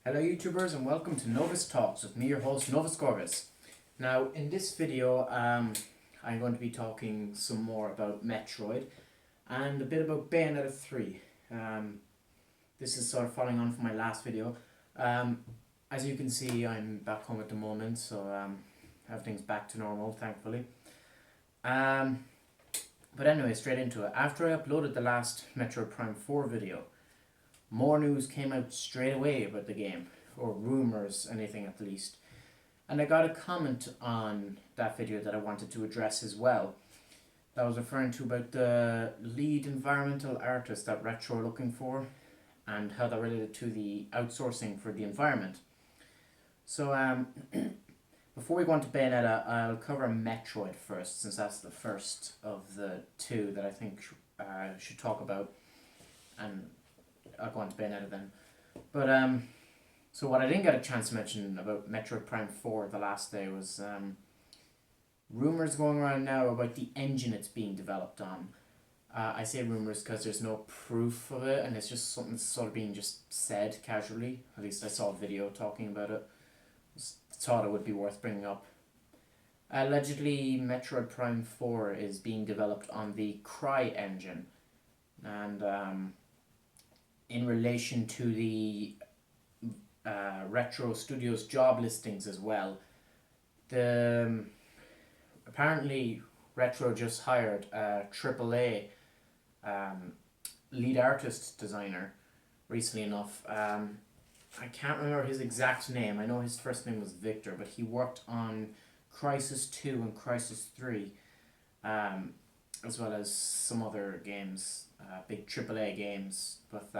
Hello YouTubers and welcome to Novus Talks with me, your host Novus Gorgas. Now in this video I'm going to be talking some more about Metroid and a bit about Bayonetta 3. This is sort of following on from my last video. As you can see, I'm back home at the moment, so everything's back to normal, thankfully. But anyway, straight into it. After I uploaded the last Metroid Prime 4 video, more news came out straight away about the game, or rumours, anything at least. And I got a comment on that video that I wanted to address as well. That was referring to about the lead environmental artist that Retro are looking for, and how that related to the outsourcing for the environment. So before we go on to Bayonetta, I'll cover Metroid first, since that's the first of the two that I think I should talk about, and I'll go on to Bayonetta then. But so what I didn't get a chance to mention about Metroid Prime 4 the last day was rumours going around now about the engine it's being developed on. I say rumours because there's no proof of it, and it's just something that's sort of being just said casually. At least I saw a video talking about it. Thought it would be worth bringing up. Allegedly, Metroid Prime 4 is being developed on the Cry engine, and in relation to the Retro Studios job listings as well. Apparently Retro just hired a AAA lead artist designer recently enough. I can't remember his exact name. I know his first name was Victor, but he worked on Crisis 2 and Crisis 3, as well as some other games, big AAA games with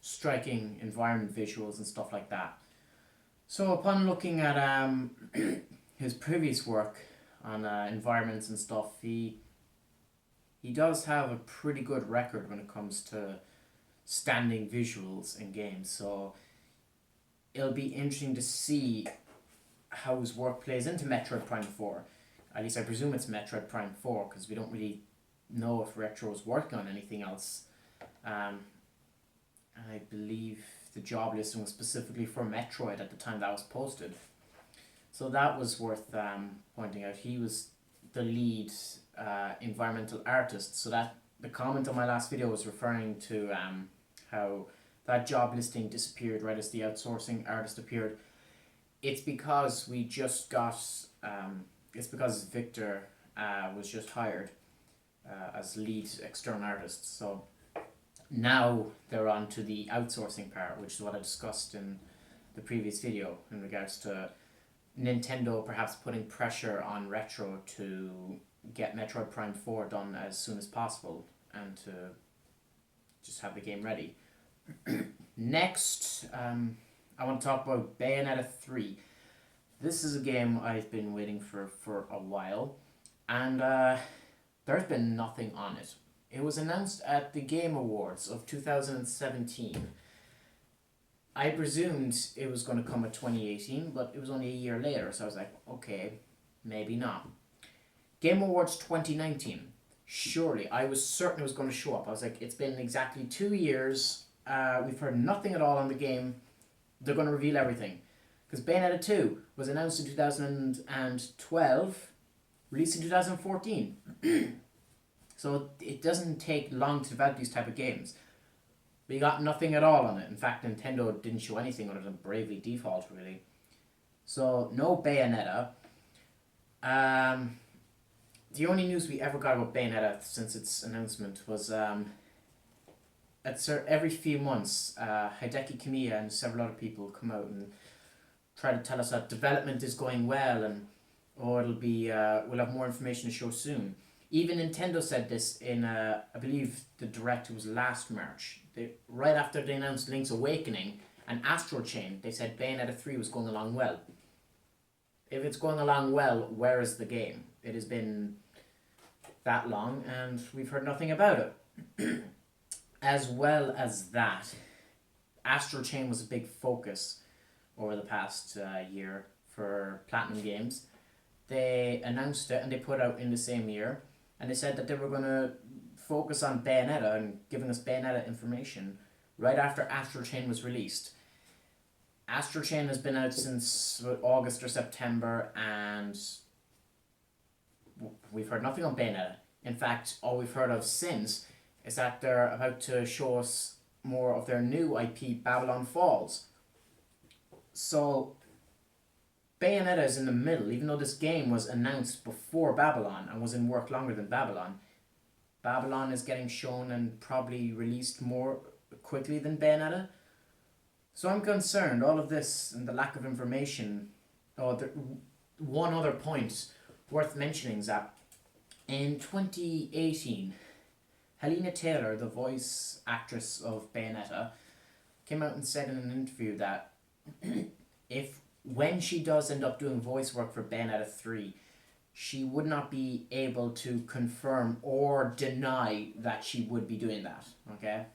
striking environment visuals and stuff like that. So upon looking at his previous work on environments and stuff, he does have a pretty good record when it comes to standing visuals in games. So it'll be interesting to see how his work plays into Metroid Prime 4. At least I presume it's Metroid Prime 4, because we don't really know if Retro is working on anything else. I believe the job listing was specifically for Metroid at the time that was posted. So that was worth pointing out. He was the lead environmental artist. So that the comment on my last video was referring to how that job listing disappeared right as the outsourcing artist appeared. It's because we just got it's because Victor was just hired as lead external artist. So now they're on to the outsourcing part, which is what I discussed in the previous video in regards to Nintendo perhaps putting pressure on Retro to get Metroid Prime 4 done as soon as possible and to just have the game ready. Next, I want to talk about Bayonetta 3. This is a game I've been waiting for a while, and there's been nothing on it. It was announced at the Game Awards of 2017. I presumed it was going to come at 2018, but it was only a year later, so I was like, okay, maybe not. Game Awards 2019. Surely, I was certain it was going to show up. I was like, it's been exactly 2 years. We've heard nothing at all on the game. They're going to reveal everything. Because Bayonetta 2 was announced in 2012, released in 2014. So it doesn't take long to develop these type of games. We got nothing at all on it. In fact, Nintendo didn't show anything other than Bravely Default, really. So, no Bayonetta. The only news we ever got about Bayonetta since its announcement was every few months, Hideki Kamiya and several other people come out and try to tell us that development is going well, and it'll be we'll have more information to show soon. Even Nintendo said this in I believe the direct was last March. Right after they announced Link's Awakening and Astral Chain, they said Bayonetta 3 was going along well. If it's going along well, where is the game? It has been that long and we've heard nothing about it. As well as that, Astral Chain was a big focus over the past year for Platinum Games. They announced it and they put it out in the same year, and they said that they were going to focus on Bayonetta and giving us Bayonetta information right after Astral Chain was released. Astral Chain has been out since August or September, and we've heard nothing on Bayonetta. In fact, all we've heard of since is that they're about to show us more of their new IP, Babylon Falls. So, Bayonetta is in the middle, even though this game was announced before Babylon and was in work longer than Babylon. Babylon is getting shown and probably released more quickly than Bayonetta. So I'm concerned, all of this and the lack of information. One other point worth mentioning is that in 2018, Helena Taylor, the voice actress of Bayonetta, came out and said in an interview that when she does end up doing voice work for Bayonetta 3, she would not be able to confirm or deny that she would be doing that. Okay?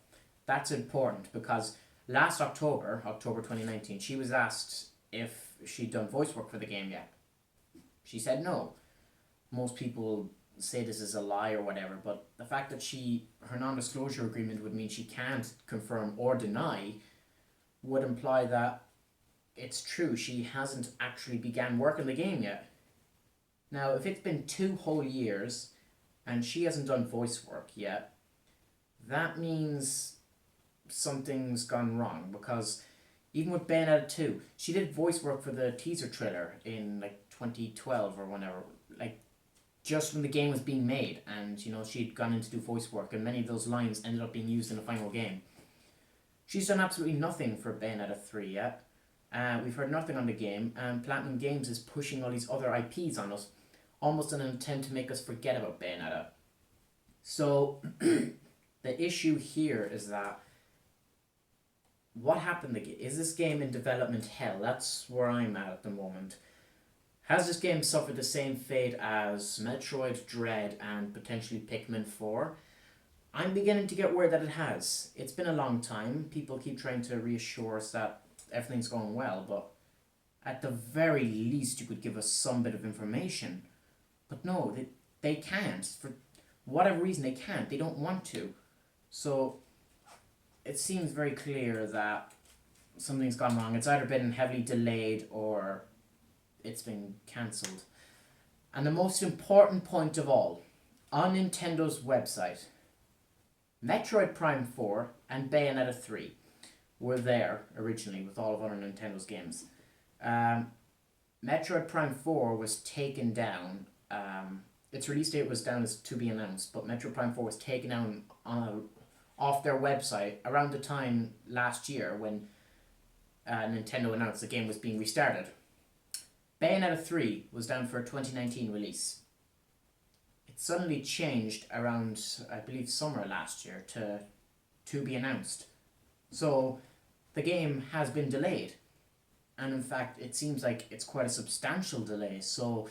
That's important because last October 2019, she was asked if she'd done voice work for the game yet. She said no. Most people say this is a lie or whatever, but the fact that her non-disclosure agreement would mean she can't confirm or deny would imply that it's true, she hasn't actually began work in the game yet. Now, if it's been 2 whole years and she hasn't done voice work yet, that means something's gone wrong, because even with Bayonetta 2, she did voice work for the teaser trailer in 2012 or whenever, just when the game was being made, and she'd gone in to do voice work, and many of those lines ended up being used in the final game. She's done absolutely nothing for Bayonetta 3 yet. We've heard nothing on the game, and Platinum Games is pushing all these other IPs on us, almost in an attempt to make us forget about Bayonetta. So, the issue here is that what happened? Is this game in development hell? That's where I'm at the moment. Has this game suffered the same fate as Metroid Dread and potentially Pikmin 4? I'm beginning to get word that it has. It's been a long time. People keep trying to reassure us that everything's going well, but at the very least you could give us some bit of information. But no, they can't. For whatever reason, they can't. They don't want to. So it seems very clear that something's gone wrong. It's either been heavily delayed or it's been cancelled. And the most important point of all, on Nintendo's website, Metroid Prime 4 and Bayonetta 3 were there originally with all of other Nintendo's games. Metroid Prime 4 was taken down. Its release date was down as to be announced, but Metroid Prime 4 was taken down off their website around the time last year when Nintendo announced the game was being restarted. Bayonetta 3 was down for a 2019 release. It suddenly changed around, I believe, summer last year to be announced. So the game has been delayed. And in fact, it seems like it's quite a substantial delay. So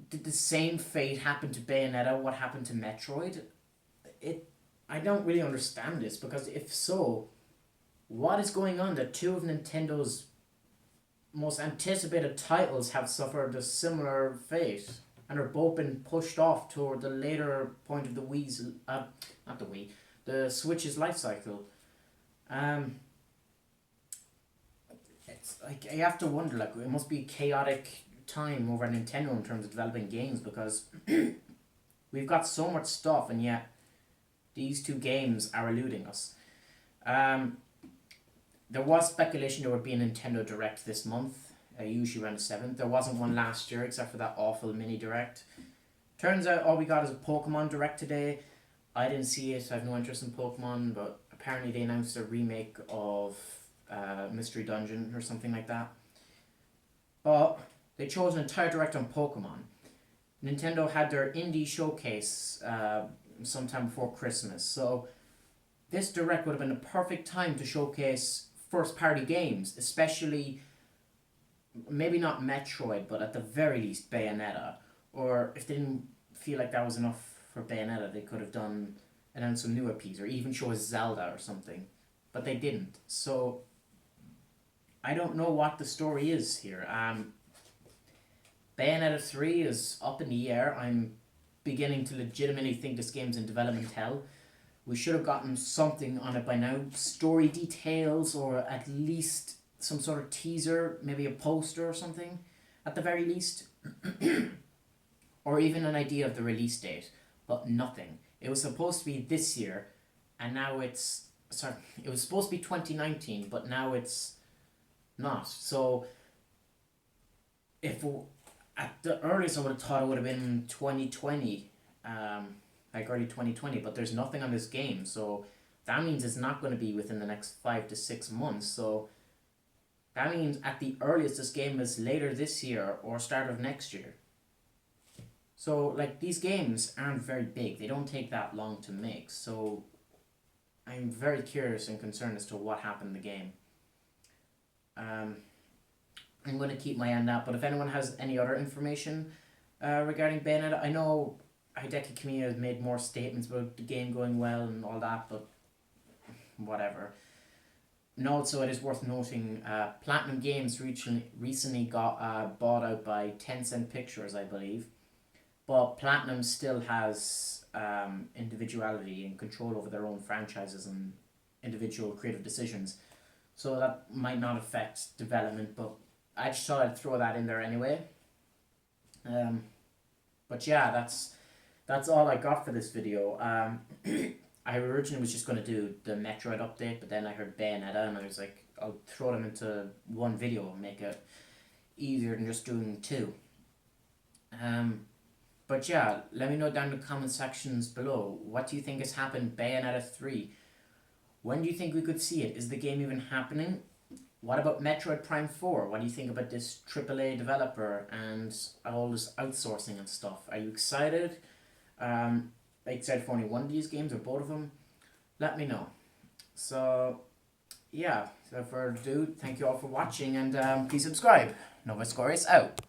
did the same fate happen to Bayonetta? What happened to Metroid? I don't really understand this, because if so, what is going on that 2 of Nintendo's most anticipated titles have suffered a similar fate and are both been pushed off toward the later point of the Switch's life cycle? It's like, I have to wonder, it must be a chaotic time over at Nintendo in terms of developing games, because we've got so much stuff and yet these 2 games are eluding us. There was speculation there would be a Nintendo Direct this month, usually around the 7th. There wasn't one last year except for that awful mini Direct. Turns out all we got is a Pokemon Direct today. I didn't see it, I have no interest in Pokemon, but apparently they announced a remake of Mystery Dungeon or something like that. But they chose an entire Direct on Pokemon. Nintendo had their indie showcase sometime before Christmas, so this Direct would have been a perfect time to showcase first-party games, especially, maybe not Metroid, but at the very least Bayonetta. Or if they didn't feel like that was enough for Bayonetta, they could have announced some new IPs, or even show a Zelda or something. But they didn't. So I don't know what the story is here. Bayonetta 3 is up in the air. I'm beginning to legitimately think this game's in development hell. We should have gotten something on it by now. Story details, or at least some sort of teaser, maybe a poster or something, at the very least, or even an idea of the release date, but nothing. It was supposed to be this year, and now it's sorry. It was supposed to be 2019, but now it's not. So if at the earliest, I would have thought it would have been 2020, like early 2020, but there's nothing on this game, so that means it's not going to be within the next 5 to 6 months. So that means at the earliest this game is later this year or start of next year. So like these games aren't very big. They don't take that long to make. So I'm very curious and concerned as to what happened in the game. I'm going to keep my eye on that. But if anyone has any other information regarding Bayonetta, I know Hideki Kamiya has made more statements about the game going well and all that, but whatever. And also, it is worth noting, Platinum Games recently got bought out by Tencent Pictures, I believe. But Platinum still has individuality and control over their own franchises and individual creative decisions. So that might not affect development, but I just thought I'd throw that in there anyway. But yeah, that's all I got for this video. I originally was just going to do the Metroid update, but then I heard Bayonetta and I was like, I'll throw them into one video and make it easier than just doing two. But yeah, let me know down in the comment sections below. What do you think has happened Bayonetta 3? When do you think we could see it? Is the game even happening? What about Metroid Prime 4? What do you think about this AAA developer and all this outsourcing and stuff? Are you excited? Like excited for only one of these games or both of them? Let me know. So, yeah, without further ado, thank you all for watching and please subscribe. Novascorius out.